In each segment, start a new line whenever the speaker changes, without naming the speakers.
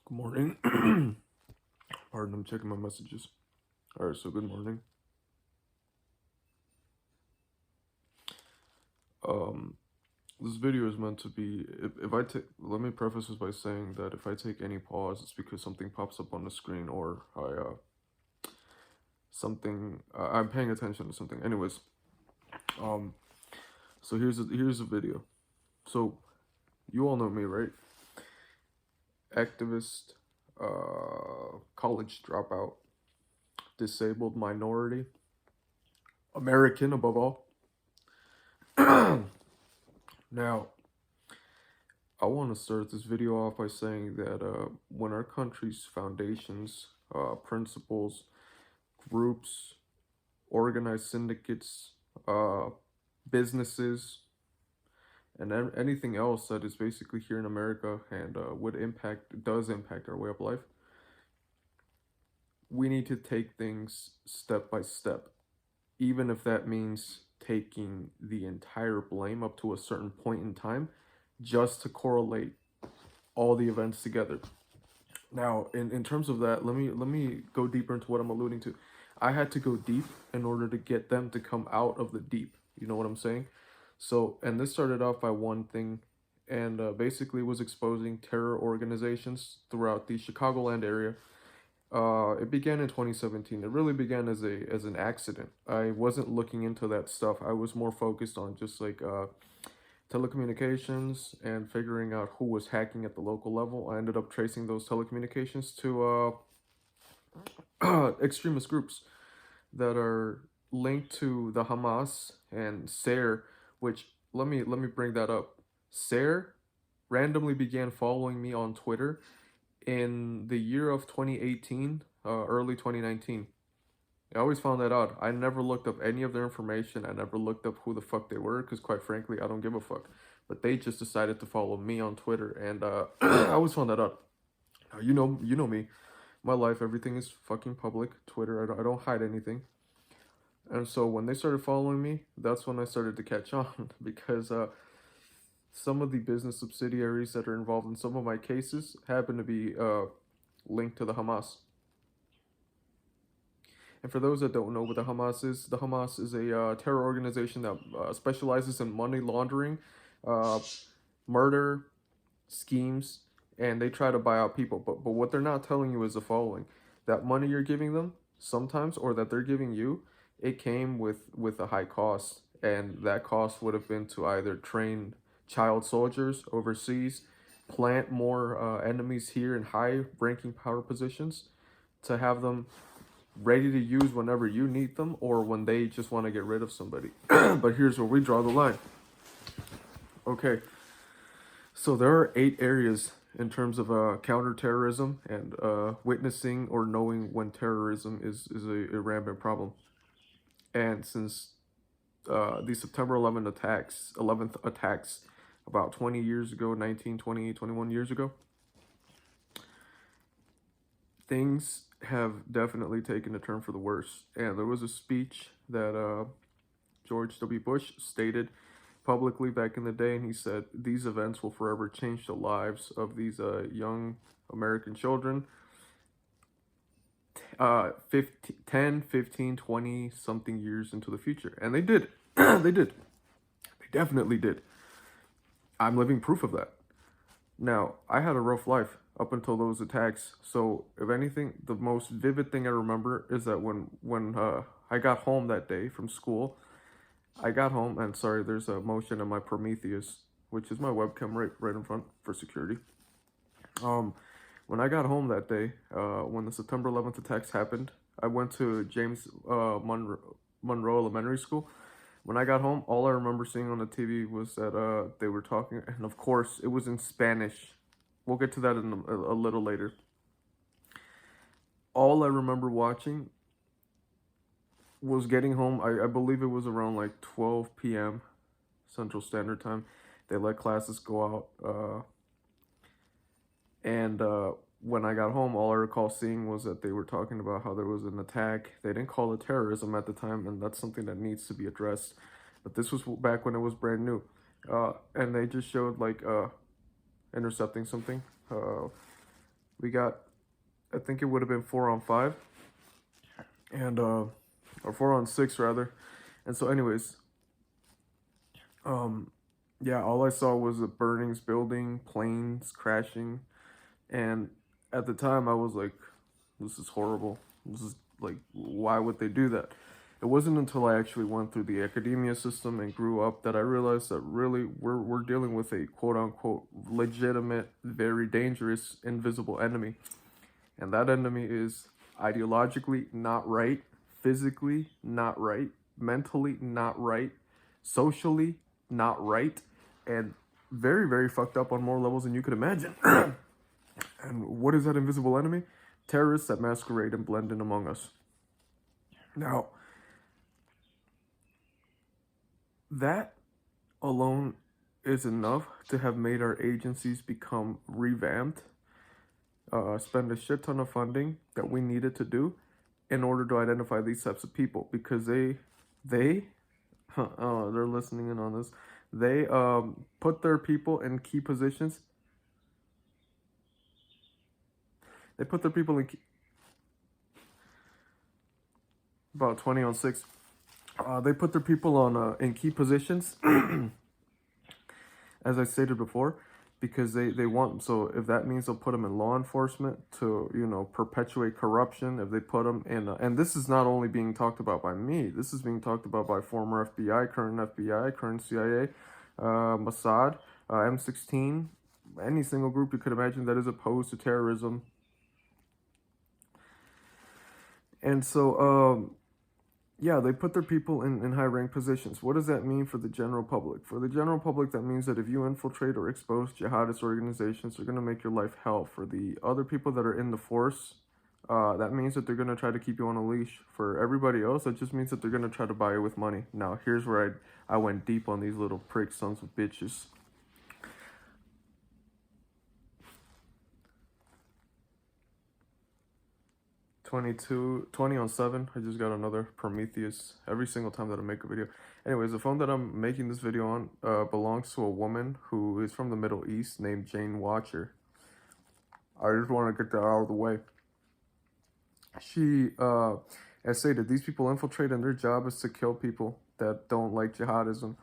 Good morning. Pardon, I'm checking my messages. Alright, so good morning. Um, this video is meant to be, if I take, let me preface this by saying that if I take any pause, it's because something pops up on the screen or I'm paying attention to something. Anyways, um, so here's a video. So, you all know me, right? Activist, college dropout, disabled minority, American above all. Now, I want to start this video off by saying that when our country's foundations, principles, groups, organized syndicates, uh, businesses, and anything else that is basically here in America and does impact our way of life, we need to take things step by step, even if that means taking the entire blame up to a certain point in time just to correlate all the events together. Now, in terms of that, let me go deeper into what I'm alluding to. I had to go deep in order to get them to come out of the deep. You know what I'm saying? So, and this started off by one thing, and basically was exposing terror organizations throughout the Chicagoland area. It began in 2017. It really began as an accident. I wasn't looking into that stuff. I was more focused on just like telecommunications and figuring out who was hacking at the local level. I ended up tracing those telecommunications to extremist groups that are linked to the Hamas and SARE, which let me bring that up. SARE randomly began following me on Twitter in the year of 2018, early 2019. I always found that odd. I never looked up any of their information. I never looked up who the fuck they were because, quite frankly, I don't give a fuck. But they just decided to follow me on Twitter, and I always found that odd. Now, you know me. My life, everything is fucking public. Twitter, I don't hide anything. And so when they started following me, that's when I started to catch on because some of the business subsidiaries that are involved in some of my cases happen to be linked to the Hamas. And for those that don't know what the Hamas is a terror organization that specializes in money laundering, uh, murder, schemes, and they try to buy out people. But what they're not telling you is the following: that money you're giving them sometimes, or that they're giving you, it came with a high cost, and that cost would have been to either train child soldiers overseas, plant more enemies here in high-ranking power positions, to have them ready to use whenever you need them or when they just want to get rid of somebody. But here's where we draw the line. Okay, so there are 8 areas in terms of counterterrorism and witnessing or knowing when terrorism is a rampant problem. And since the September 11th attacks about 20 years ago, 19, 20, 21 years ago, things have definitely taken a turn for the worse. And there was a speech that George W. Bush stated publicly back in the day, and he said these events will forever change the lives of these young American children, 15, 10, 15, 20 something years into the future. And they did. They did. They definitely did. I'm living proof of that. Now, I had a rough life up until those attacks. So, if anything, the most vivid thing I remember is that when I got home that day from school, I got home, and sorry, there's a motion in my Prometheus, which is my webcam right in front for security. Um, when I got home that day, when the September 11th attacks happened, I went to James Monroe Elementary School. When I got home, all I remember seeing on the TV was that they were talking, and of course, it was in Spanish. We'll get to that in a little later. All I remember watching was getting home. I believe it was around like 12 p.m. Central Standard Time. They let classes go out. And when I got home, all I recall seeing was that they were talking about how there was an attack. They didn't call it terrorism at the time, and that's something that needs to be addressed. But this was back when it was brand new. And they just showed like intercepting something. We got, I think it would have been 4-on-5, and or 4-on-6 rather. And so, anyways, um, yeah, all I saw was a burnings building, planes crashing, and at the time I was like, this is horrible. This is like, why would they do that? It wasn't until I actually went through the academia system and grew up that I realized that really we're dealing with a quote unquote legitimate, very dangerous, invisible enemy. And that enemy is ideologically not right, physically not right, mentally not right, socially not right, and very, very fucked up on more levels than you could imagine. And what is that invisible enemy? Terrorists that masquerade and blend in among us. Now, that alone is enough to have made our agencies become revamped, spend a shit ton of funding that we needed to do in order to identify these types of people, because they they're listening in on this. They put their people in key positions. They put their people in about 20-on-6. They put their people on in key positions, as I stated before, because they want. So if that means they'll put them in law enforcement to perpetuate corruption, if they put them in, and this is not only being talked about by me. This is being talked about by former FBI, current CIA, Mossad, M16, any single group you could imagine that is opposed to terrorism. And so, yeah, they put their people in high rank positions. What does that mean for the general public? For the general public, that means that if you infiltrate or expose jihadist organizations, they're going to make your life hell. For the other people that are in the force, that means that they're going to try to keep you on a leash. For everybody else, that just means that they're going to try to buy you with money. Now, here's where I went deep on these little prick sons of bitches. 20-on-7. I just got another Prometheus every single time that I make a video. Anyways, the phone that I'm making this video on belongs to a woman who is from the Middle East named Jane Watcher. I just want to get that out of the way. She, as stated, these people infiltrate and their job is to kill people that don't like jihadism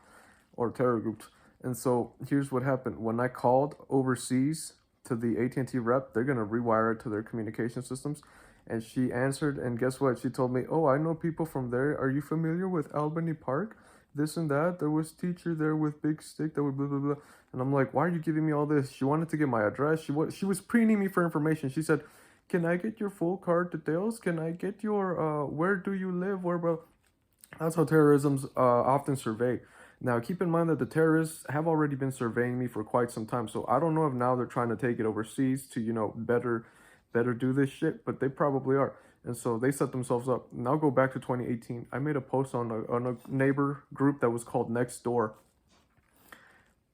or terror groups. And so here's what happened. When I called overseas to the AT&T rep, they're going to rewire it to their communication systems. And she answered, and guess what? She told me, oh, I know people from there. Are you familiar with Albany Park? This and that. There was teacher there with big stick that would blah, blah, blah. And I'm like, why are you giving me all this? She wanted to get my address. She was preening me for information. She said, can I get your full card details? Can I get your, where do you live? Where, bro? That's how terrorism's often surveyed. Now, keep in mind that the terrorists have already been surveying me for quite some time. So I don't know if now they're trying to take it overseas to, better do this shit, but they probably are. And so they set themselves up. Now go back to 2018. I made a post on a neighbor group that was called Next Door.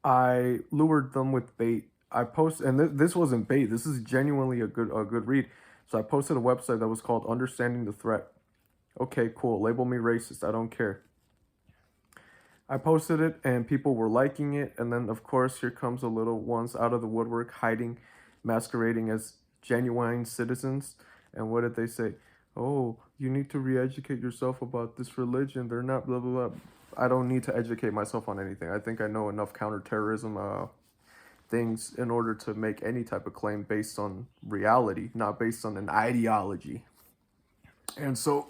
I lured them with bait. I posted, and this wasn't bait. This is genuinely a good read. So I posted a website that was called Understanding the Threat. Okay, cool. Label me racist. I don't care. I posted it and people were liking it. And then, of course, here comes the little ones out of the woodwork hiding, masquerading as genuine citizens. And what did they say? Oh, you need to re-educate yourself about this religion. They're not blah, blah, blah. I don't need to educate myself on anything. I think I know enough counterterrorism things in order to make any type of claim based on reality, not based on an ideology. And so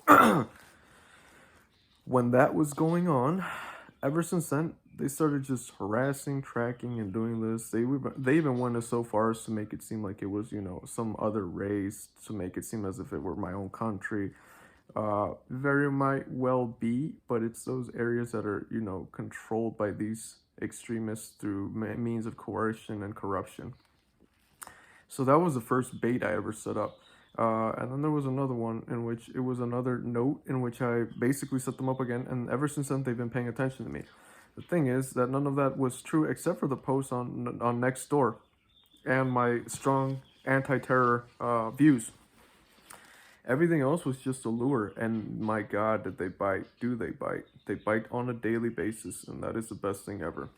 when that was going on, ever since then, they started just harassing, tracking, and doing this. They even went so far as to make it seem like it was, some other race, to make it seem as if it were my own country. Very might well be, but it's those areas that are, controlled by these extremists through means of coercion and corruption. So that was the first bait I ever set up. And then there was another one in which it was another note in which I basically set them up again. And ever since then, they've been paying attention to me. The thing is that none of that was true except for the post on Nextdoor and my strong anti-terror views. Everything else was just a lure. And my God, did they bite? Do they bite? They bite on a daily basis. And that is the best thing ever.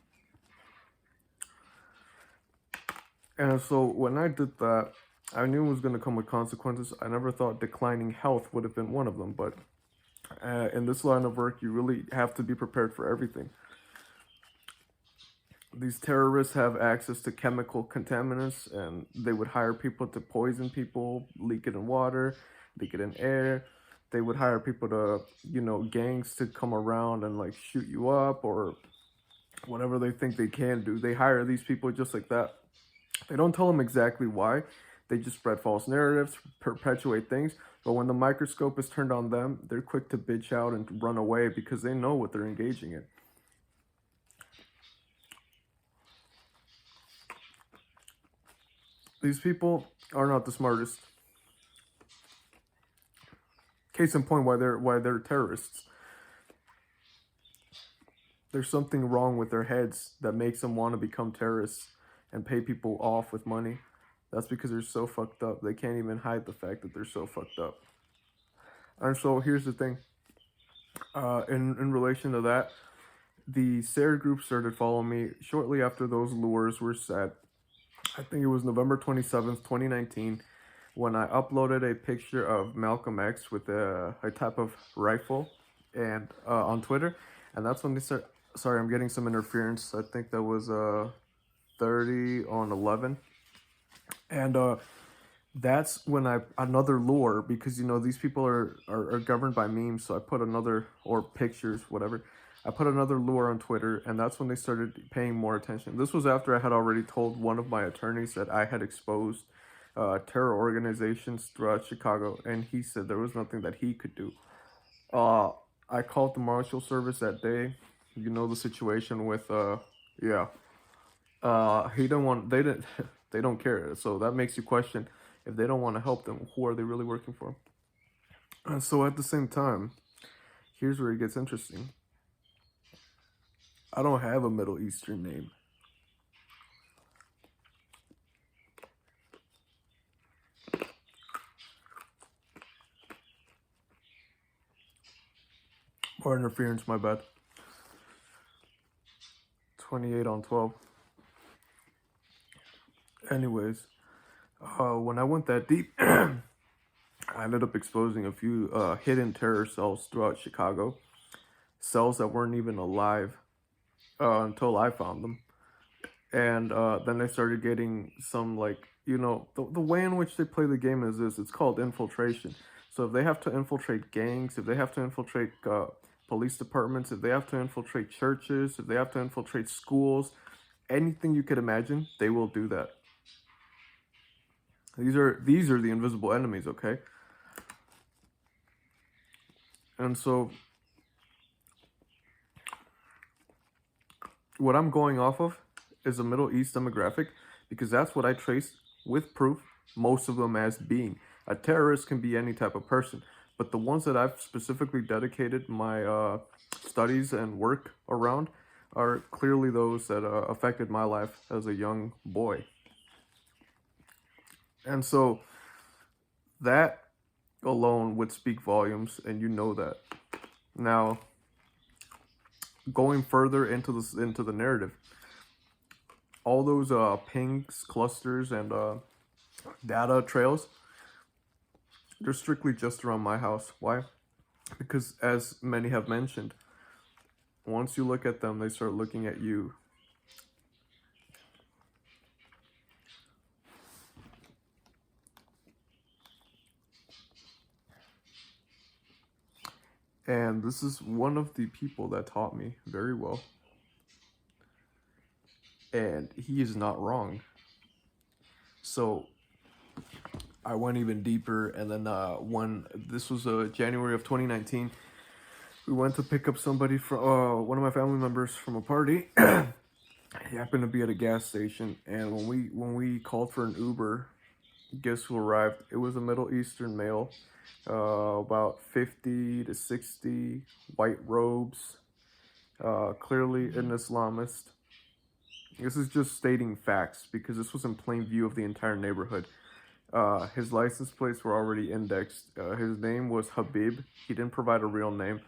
And so when I did that, I knew it was going to come with consequences. I never thought declining health would have been one of them, but in this line of work, you really have to be prepared for everything. These terrorists have access to chemical contaminants, and they would hire people to poison people, leak it in water, leak it in air. They would hire people to, gangs to come around and like shoot you up or whatever they think they can do. They hire these people just like that. They don't tell them exactly why. They just spread false narratives, perpetuate things. But when the microscope is turned on them, they're quick to bitch out and run away because they know what they're engaging in. These people are not the smartest. Case in point, why they're terrorists. There's something wrong with their heads that makes them want to become terrorists and pay people off with money. That's because they're so fucked up. They can't even hide the fact that they're so fucked up. And so here's the thing. In relation to that, the SARE group started following me shortly after those lures were set. I think it was November 27th, 2019, when I uploaded a picture of Malcolm X with a type of rifle and on Twitter. And that's when they start. Sorry, I'm getting some interference. I think that was 30 on 11. And that's when another lure, because these people are governed by memes, so I put another, or pictures, whatever. I put another lure on Twitter, and that's when they started paying more attention. This was after I had already told one of my attorneys that I had exposed terror organizations throughout Chicago, and he said there was nothing that he could do. I called the Marshal Service that day. You know the situation with yeah. He didn't want. They didn't. They don't care. So that makes you question, if they don't want to help them, who are they really working for? And so at the same time, here's where it gets interesting. I don't have a Middle Eastern name. More interference, my bad. 28 on 12. Anyways, when I went that deep, I ended up exposing a few hidden terror cells throughout Chicago. Cells that weren't even alive until I found them. And then I started getting some, like, the way in which they play the game is this. It's called infiltration. So if they have to infiltrate gangs, if they have to infiltrate police departments, if they have to infiltrate churches, if they have to infiltrate schools, anything you could imagine, they will do that. These are the invisible enemies, okay? And so what I'm going off of is a Middle East demographic, because that's what I traced with proof most of them as being. A terrorist can be any type of person, but the ones that I've specifically dedicated my studies and work around are clearly those that affected my life as a young boy. And so that alone would speak volumes, and you know that. Now, going further into the narrative, all those pings, clusters, and data trails, they're strictly just around my house. Why? Because, as many have mentioned, once you look at them, they start looking at you. And this is one of the people that taught me very well. And he is not wrong. So I went even deeper, and then when this was January of 2019, we went to pick up somebody from one of my family members from a party. He happened to be at a gas station, and when we called for an Uber, guess who arrived? It was a Middle Eastern male, about 50 to 60, white robes, clearly an Islamist. This is just stating facts, because this was in plain view of the entire neighborhood. His license plates were already indexed. His name was Habib. He didn't provide a real name.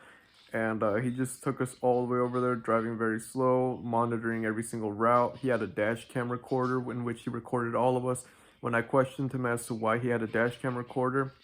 And he just took us all the way over there, driving very slow, monitoring every single route. He had a dash cam recorder in which he recorded all of us. When I questioned him as to why he had a dash cam recorder,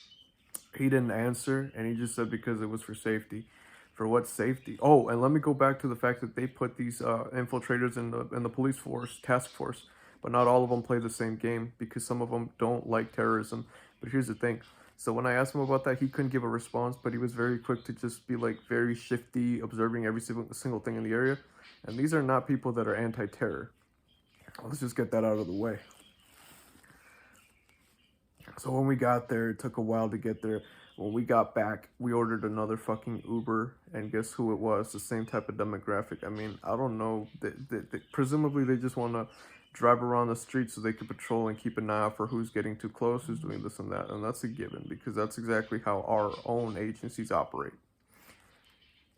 he didn't answer, and he just said because it was for safety. For what safety? Oh, and let me go back to the fact that they put these infiltrators in the police force task force, but not all of them play the same game because some of them don't like terrorism. But here's the thing. So when I asked him about that, he couldn't give a response, but he was very quick to just be like very shifty, observing every single thing in the area. And these are not people that are anti-terror. Let's just get that out of the way. So when we got there, it took a while to get there. When we got back, we ordered another fucking Uber, and guess who it was? The same type of demographic. I mean, I don't know. Presumably, they just want to drive around the street so they can patrol and keep an eye out for who's getting too close, who's doing this and that. And that's a given, because that's exactly how our own agencies operate.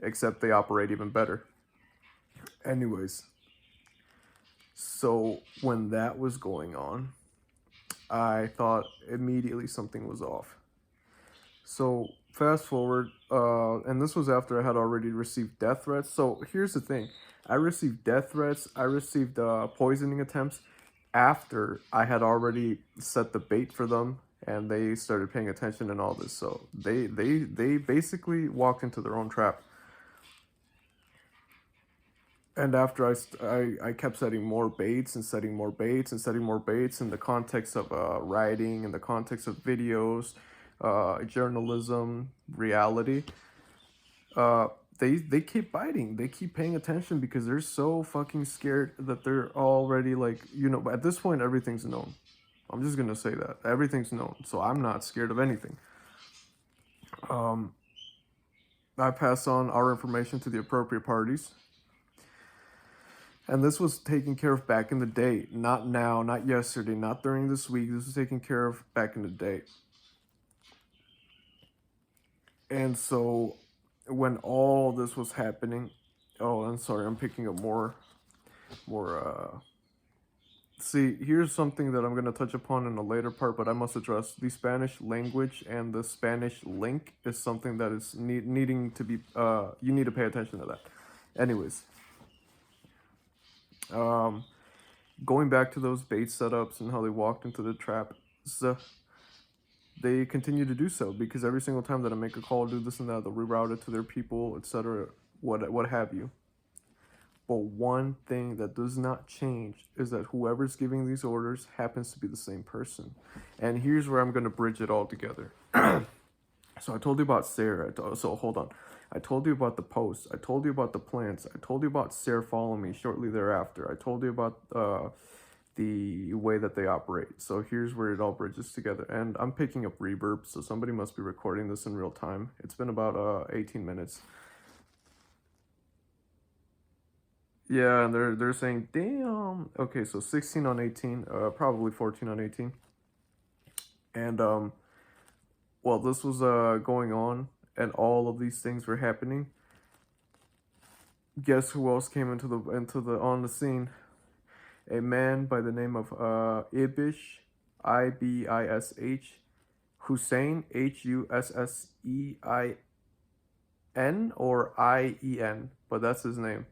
Except they operate even better. Anyways, so when that was going on, I thought immediately something was off. So fast forward, and this was after I had already received death threats. So here's the thing: I received death threats. I received poisoning attempts after I had already set the bait for them, and they started paying attention and all this. So they basically walked into their own trap. And after I kept setting more baits and setting more baits and setting more baits in the context of writing, in the context of videos, journalism, reality, uh, they keep biting. They keep paying attention because they're so fucking scared that they're already like, at this point, everything's known. I'm just going to say that. Everything's known. So I'm not scared of anything. I pass on our information to the appropriate parties. And this was taken care of back in the day, not now, not yesterday, not during this week. This was taken care of back in the day. And so when all this was happening, oh, I'm sorry, I'm picking up more, see, here's something that I'm going to touch upon in a later part, but I must address the Spanish language and the Spanish link is something that is needing to be, you need to pay attention to that. Anyways. Going back to those bait setups and how they walked into the trap, they continue to do so because every single time that I make a call, do this and that, they'll reroute it to their people, etc., what have you. But one thing that does not change is that whoever's giving these orders happens to be the same person. And here's where I'm going to bridge it all together. So I told you about Sarah. So hold on. I told you about the post. I told you about the plants. I told you about Sarah following me shortly thereafter. I told you about the way that they operate. So here's where it all bridges together. And I'm picking up reverb, so somebody must be recording this in real time. It's been about 18 minutes. Yeah, and they're saying, damn. Okay, so 16 on 18, probably 14 on 18. And while this was going on and all of these things were happening, guess who else came into the on the scene? A man by the name of Ibish, Ibish, Hussein, Hussein, or Ien, but that's his name.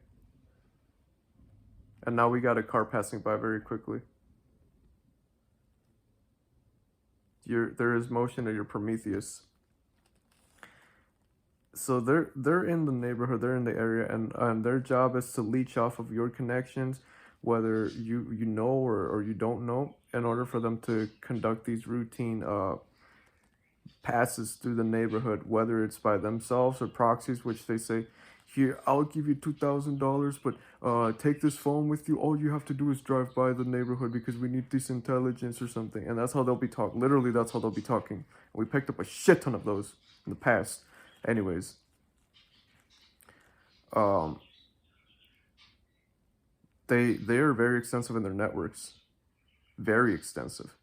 And now we got a car passing by very quickly. There is motion in your Prometheus. So they're in the neighborhood, they're in the area, and their job is to leech off of your connections, whether you know or you don't know, in order for them to conduct these routine passes through the neighborhood, whether it's by themselves or proxies, which they say, here, I'll give you $2,000, but take this phone with you. All you have to do is drive by the neighborhood because we need this intelligence or something. And that's how they'll be talking. Literally, that's how they'll be talking. We picked up a shit ton of those in the past. Anyways, they are very extensive in their networks. Very extensive.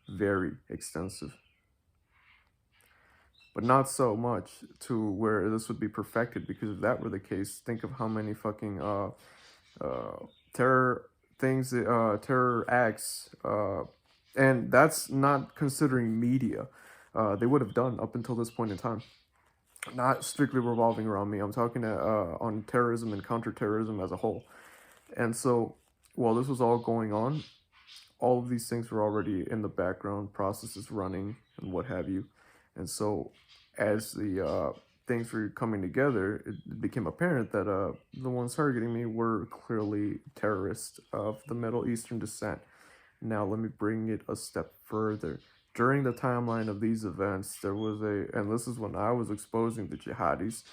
Very extensive. But not so much to where this would be perfected, because if that were the case, think of how many fucking terror things, terror acts, and that's not considering media, they would have done up until this point in time. Not strictly revolving around me. I'm talking on terrorism and counterterrorism as a whole. And so while this was all going on, all of these things were already in the background, processes running and what have you. And so as the things were coming together, it became apparent that the ones targeting me were clearly terrorists of the Middle Eastern descent. Now, let me bring it a step further. During the timeline of these events, there was and this is when I was exposing the jihadis.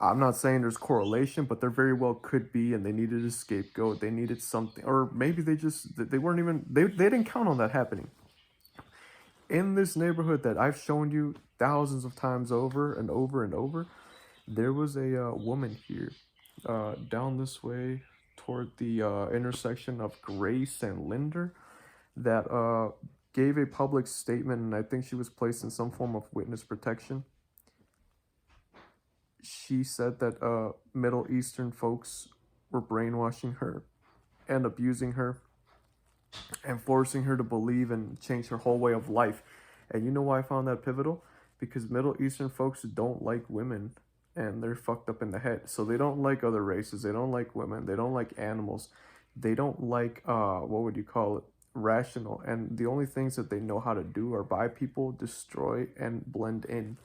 I'm not saying there's correlation, but there very well could be, and they needed a scapegoat. They needed something, or maybe they weren't even, they didn't count on that happening. In this neighborhood that I've shown you thousands of times over and over and over, there was a woman here, down this way toward the intersection of Grace and Linder, that gave a public statement, and I think she was placed in some form of witness protection. She said that Middle Eastern folks were brainwashing her and abusing her and forcing her to believe and change her whole way of life. And you know why I found that pivotal? Because Middle Eastern folks don't like women, and they're fucked up in the head. So they don't like other races. They don't like women. They don't like animals. They don't like, what would you call it? Rational. And the only things that they know how to do are buy people, destroy, and blend in.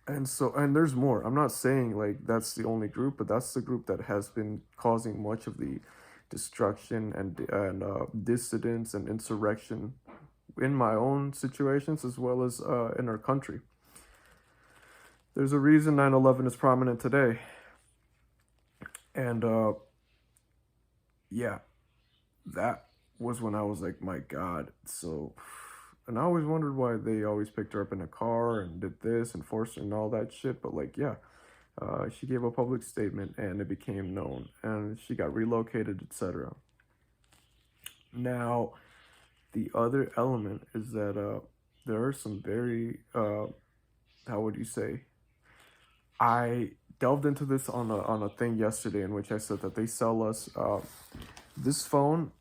And so, and there's more. I'm not saying like that's the only group, but that's the group that has been causing much of the destruction and dissidence and insurrection in my own situations as well as in our country. There's a reason 9/11 is prominent today. And yeah, that was when I was like, my God. So, and I always wondered why they always picked her up in a car and did this and forced her and all that shit. But like, yeah, she gave a public statement and it became known, and she got relocated, etc. Now, the other element is that there are some very, how would you say? I delved into this on a thing yesterday in which I said that they sell us this phone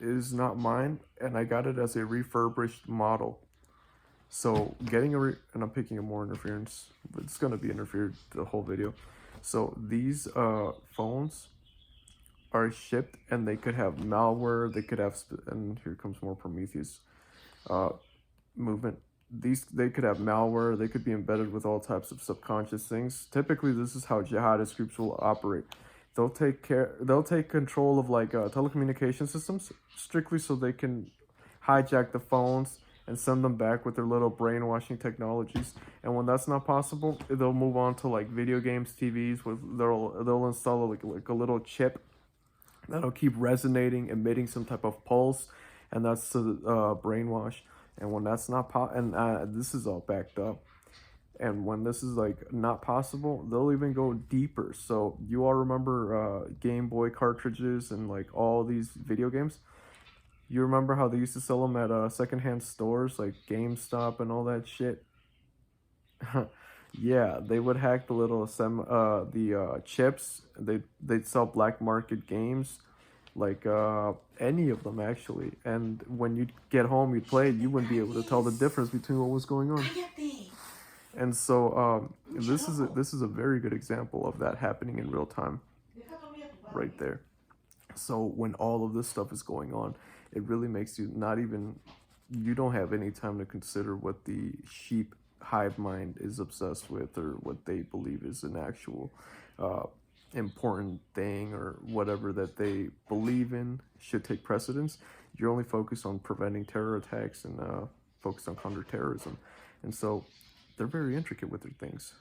is not mine, and I got it as a refurbished model. So getting and I'm picking up more interference, but it's gonna be interfered the whole video. So these phones are shipped, and they could have malware. They could have, and here comes more Prometheus movement. They could have malware. They could be embedded with all types of subconscious things. Typically, this is how jihadist groups will operate. They'll take control of like telecommunication systems strictly so they can hijack the phones and send them back with their little brainwashing technologies. And when that's not possible, they'll move on to like video games, TVs. They'll install like a little chip that'll keep resonating, emitting some type of pulse, and that's to brainwash. And when that's not and this is all backed up. And when this is like not possible, they'll even go deeper. So you all remember Game Boy cartridges and like all these video games? You remember how they used to sell them at secondhand stores like GameStop and all that shit? Yeah, they would hack the little chips. They'd sell black market games, like any of them actually. And when you'd get home, you'd play it, you wouldn't be able to tell the difference between what was going on. And so this is a very good example of that happening in real time, right there. So when all of this stuff is going on, it really makes you you don't have any time to consider what the sheep hive mind is obsessed with, or what they believe is an actual important thing, or whatever that they believe in should take precedence. You're only focused on preventing terror attacks and focused on counterterrorism. And so they're very intricate with their things.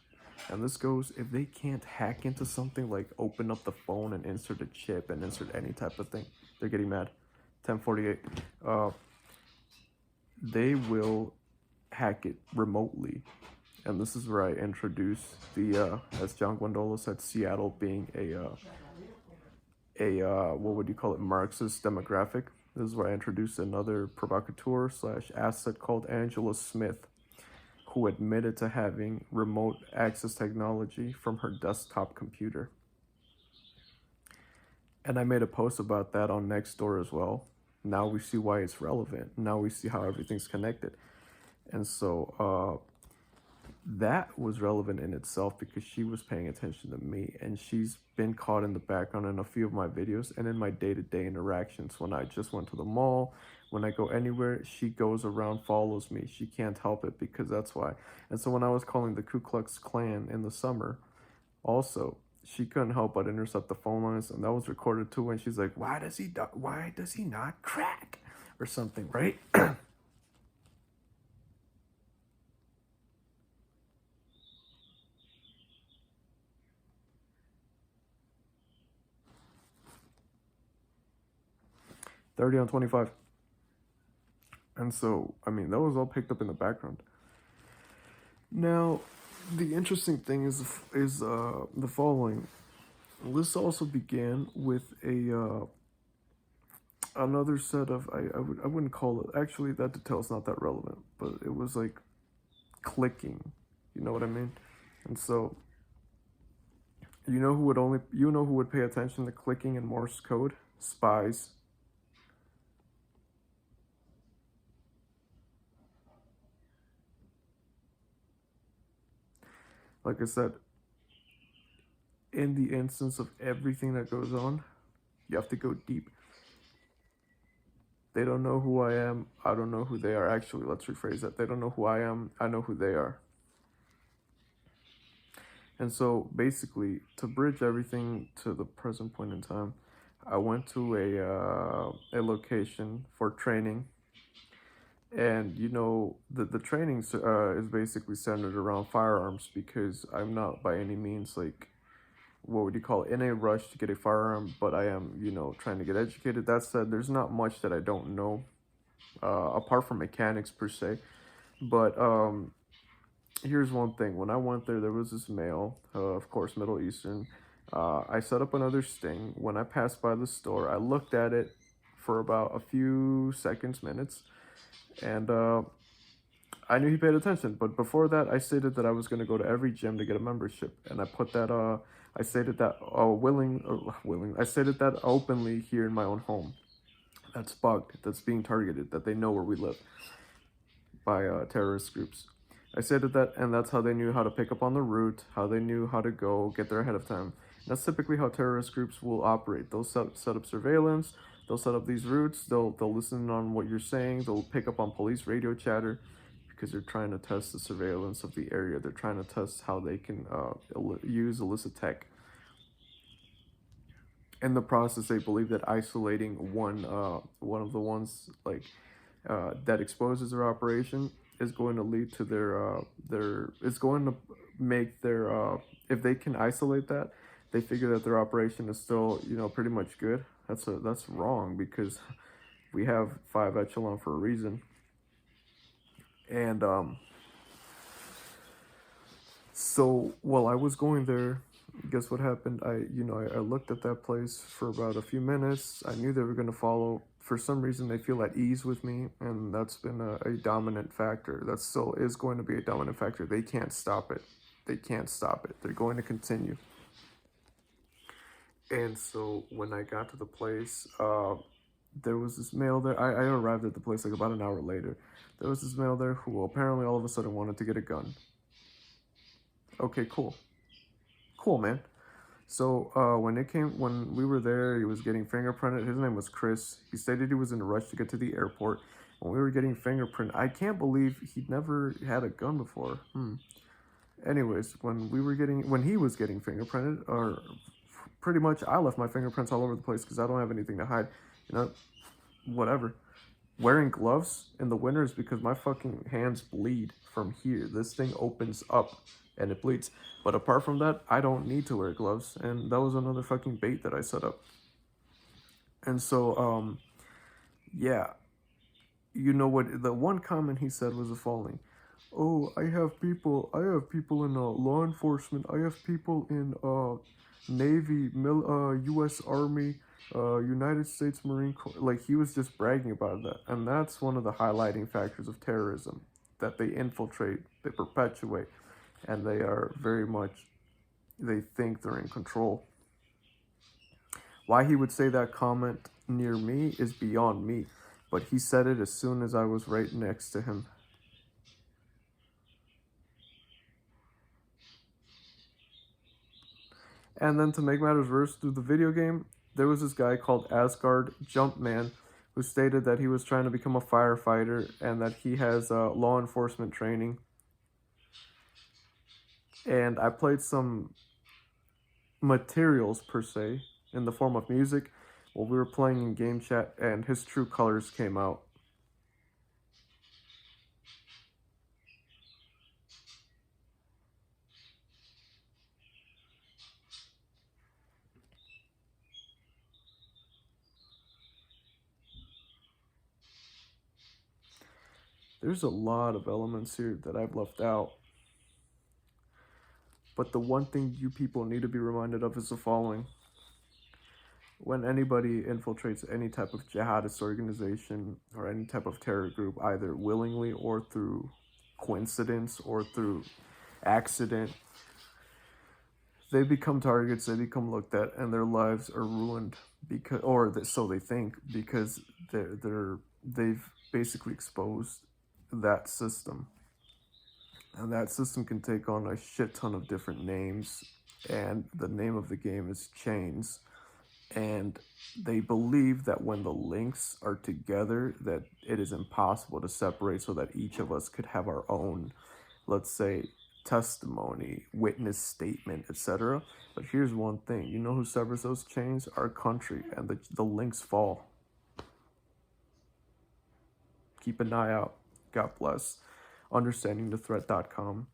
And this goes, if they can't hack into something like open up the phone and insert a chip and insert any type of thing, they're getting mad. 1048. They will hack it remotely. And this is where I introduce the, as John Guandola said, Seattle being what would you call it, Marxist demographic. This is where I introduced another provocateur / asset called Angela Smith, who admitted to having remote access technology from her desktop computer. And I made a post about that on Nextdoor as well. Now we see why it's relevant. Now we see how everything's connected. And so That was relevant in itself because she was paying attention to me, and she's been caught in the background in a few of my videos and in my day-to-day interactions. When I just went to the mall, when I go anywhere, she goes around, follows me. She can't help it because that's why. And so when I was calling the Ku Klux Klan in the summer, also, she couldn't help but intercept the phone lines, and that was recorded too. And she's like, why does he not crack or something, right? 30 on 25. And so, I mean, that was all picked up in the background. Now, the interesting thing is the following. This also began with a another set of I wouldn't call it, actually that detail is not that relevant, but it was like clicking. You know what I mean? And so you know who would pay attention to clicking in Morse code? Spies. Like I said, in the instance of everything that goes on, you have to go deep. They don't know who I am. I don't know who they are. Actually, let's rephrase that. They don't know who I am. I know who they are. And so basically, to bridge everything to the present point in time, I went to a location for training, and you know the training is basically centered around firearms because I'm not by any means like, what would you call it, in a rush to get a firearm, but I am, you know, trying to get educated. That said, there's not much that I don't know, apart from mechanics per se. But here's one thing. When I went there, there was this male, of course, Middle Eastern. I set up another sting. When I passed by the store, I looked at it for about a few seconds, minutes, and I knew he paid attention. But before that, I stated that I was going to go to every gym to get a membership, and I put that. I stated that willing. I stated that openly here in my own home. That's bugged. That's being targeted. That they know where we live by terrorist groups. I stated that, and that's how they knew how to pick up on the route, how they knew how to go get there ahead of time. That's typically how terrorist groups will operate. They'll set up surveillance, they'll set up these routes, they'll listen on what you're saying, they'll pick up on police radio chatter because they're trying to test the surveillance of the area. They're trying to test how they can use illicit tech. In the process, they believe that isolating one of the ones like that exposes their operation is going to lead to their it's going to make their if they can isolate that, they figure that their operation is still, you know, pretty much good. That's wrong because we have 5 echelon for a reason. And so while I was going there, guess what happened? I looked at that place for about a few minutes. I knew they were going to follow. For some reason, they feel at ease with me, and that's been a dominant factor. That still is going to be a dominant factor. They can't stop it. They can't stop it. They're going to continue. And so when I got to the place, there was this male there. I arrived at the place like about an hour later. There was this male there who apparently all of a sudden wanted to get a gun. Okay, cool. Cool, man. So when we were there, he was getting fingerprinted. His name was Chris. He stated he was in a rush to get to the airport. When we were getting fingerprinted, I can't believe he'd never had a gun before. Anyways, when he was getting fingerprinted, or pretty much I left my fingerprints all over the place because I don't have anything to hide. You know, whatever. Wearing gloves in the winter is because my fucking hands bleed from here. This thing opens up and it bleeds. But apart from that, I don't need to wear gloves. And that was another fucking bait that I set up. And so, yeah. You know what? The one comment he said was the following. Oh, I have people in law enforcement. I have people in Navy, U.S. Army, United States Marine Corps. Like, he was just bragging about that. And that's one of the highlighting factors of terrorism, that they infiltrate, they perpetuate, and they are very much, they think they're in control. Why he would say that comment near me is beyond me, but he said it as soon as I was right next to him. And then to make matters worse, through the video game, there was this guy called Asgard Jumpman who stated that he was trying to become a firefighter and that he has law enforcement training. And I played some materials, per se, in the form of music while we were playing in game chat, and his true colors came out. There's a lot of elements here that I've left out. But the one thing you people need to be reminded of is the following. When anybody infiltrates any type of jihadist organization or any type of terror group, either willingly or through coincidence or through accident, they become targets, they become looked at, and their lives are ruined because, so they think, because they've basically exposed that system. And that system can take on a shit ton of different names, and the name of the game is Chains. And they believe that when the links are together, that it is impossible to separate, so that each of us could have our own, let's say, testimony, witness statement, etc. But here's one thing, you know who severs those chains? Our country, and the links fall. Keep an eye out. God bless. UnderstandingTheThreat.com.